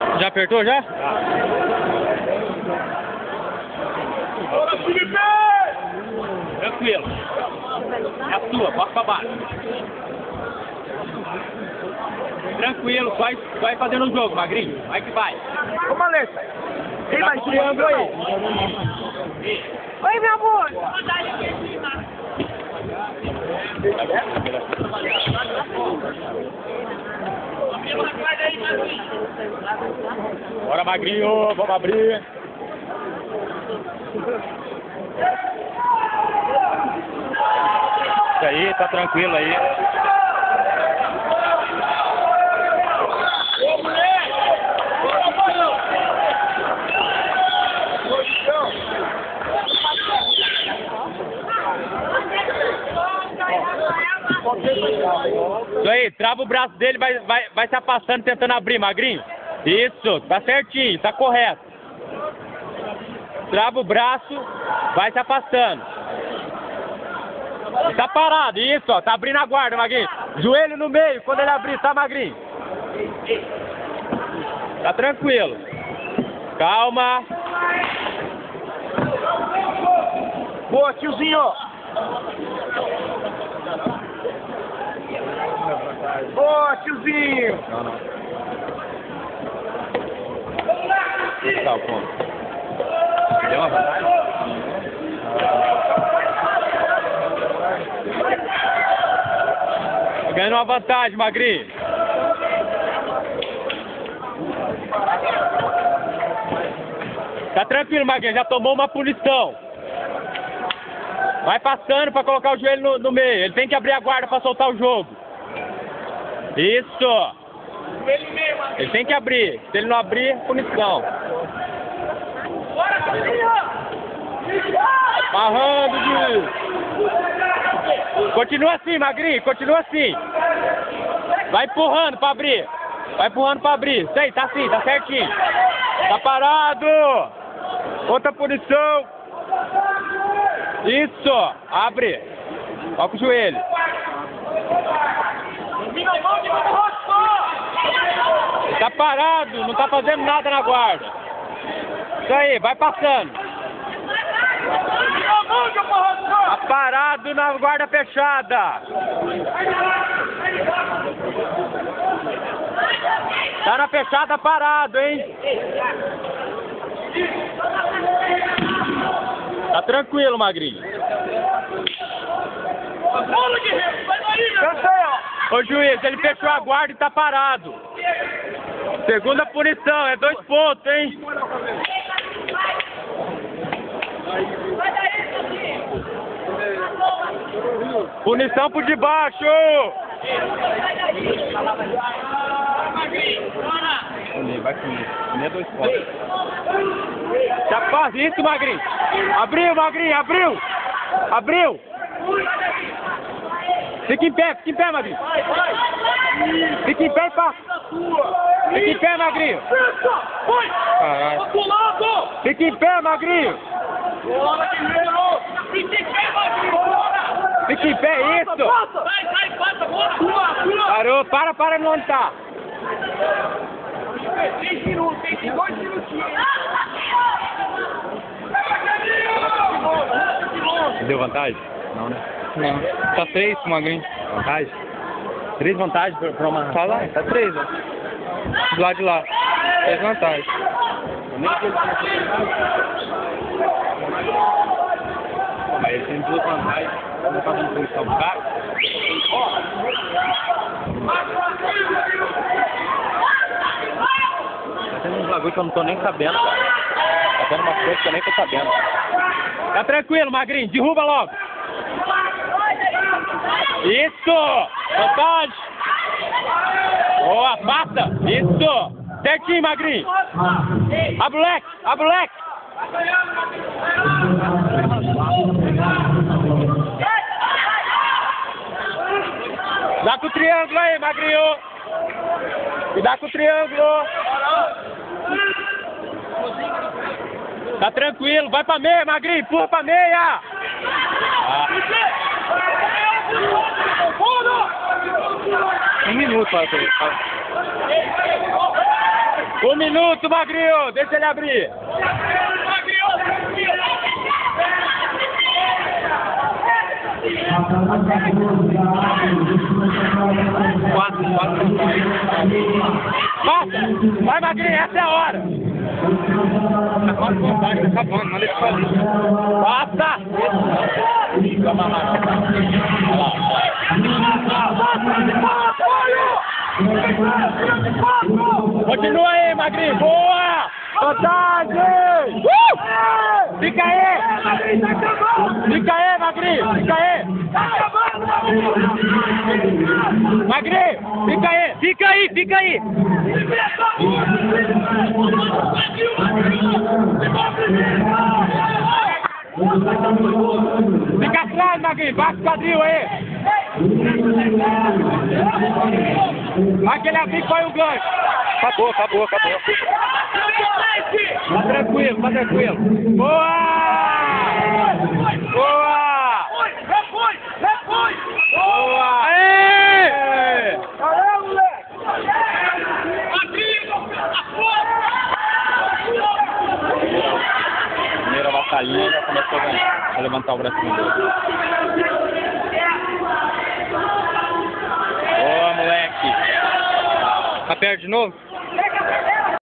Já apertou já? Bora, Felipe! Tranquilo. É a sua, bota pra baixo. Tranquilo, vai fazendo o jogo, Magrinho. Vai que vai. Ô, Maleta, tem mais triângulo aí. Oi, meu amor. Bora, Magrinho, vamos abrir. Isso aí, tá tranquilo aí. Isso aí, trava o braço dele, vai se afastando, tentando abrir, Magrinho. Isso, tá certinho, tá correto. Trava o braço, vai se afastando. E tá parado, isso, ó, tá abrindo a guarda, Magrinho. Joelho no meio, quando ele abrir, tá, Magrinho? Tá tranquilo. Calma. Boa, tiozinho! Boa, tiozinho! Não. Tá, ponto. Deu uma vantagem? Ganhando uma vantagem, Magrinho. Tá tranquilo, Magrinho, já tomou uma punição. Vai passando pra colocar o joelho no meio. Ele tem que abrir a guarda pra soltar o jogo. Isso. Ele tem que abrir. Se ele não abrir, punição. Amarrando, juiz. Continua assim, Magrinho. Continua assim. Vai empurrando pra abrir. Vai empurrando pra abrir. Isso aí, tá assim, tá certinho. Tá parado. Outra punição. Isso. Abre. Ó com o joelho. Ele tá parado, não tá fazendo nada na guarda. Isso aí, vai passando. Tá parado na guarda fechada. Tá na fechada parado, hein? Tá tranquilo, Magrinho. Ô juiz, ele fechou a guarda e tá parado. Segunda punição, é 2 pontos, hein? Punição por debaixo! Vai comigo. É 2 pontos. Já faz isso, Magrinho. Abriu, Magrinho, abriu! Abriu! Fica em pé, Magrinho. Fica em pé e passa. Fica em pé, Magrinho. Caralho. Fica em pé, Magrinho. Fica em pé, isso. Parou, para não onde tá. 3 minutos, tem 2 minutinhos. Deu vantagem? Não, né? Não. Tá 3 pro Magrinho. Vantagem? 3 vantagens pra uma... Tá lá, tá 3, ó. Do lado de lá. 3 vantagens. Mas ele tem 2 vantagens. Não tá dando punição pro cara. Tá tendo uns bagulho que eu não tô nem sabendo, cara. Tá tendo umas coisas que eu nem tô sabendo. Tá tranquilo, Magrinho. Derruba logo. Isso! Vantagem! Boa, passa! Isso! Certinho, Magrinho! Abre o leque! Abre o leque! Dá com o triângulo aí, Magrinho! E dá com o triângulo! Tá tranquilo, vai pra meia, Magrinho! Empurra pra meia! Ah. 1 minuto para ele. 1 minuto, Magrinho. Deixa ele abrir. Quatro. Vai, Magrinho, essa é a hora. Tá quase vontade, tá acabando, manda ele fazer. Passa! Continua aí, Magrinho. Boa! Vantagem! Fica aí! Fica aí, Magrinho! Fica aí! Magrinho! Fica aí! Fica aí, fica aí! Fica atrás, Magrinho! Baixa o quadril aí! Vai que ele abrir e põe o gancho! Acabou. Tá tranquilo. Boa! Boa! Boa! Aê! Caramba, moleque! Primeira batalhinha já começou a ganhar. Vou levantar o bracinho dele. Boa, moleque! Tá perto de novo?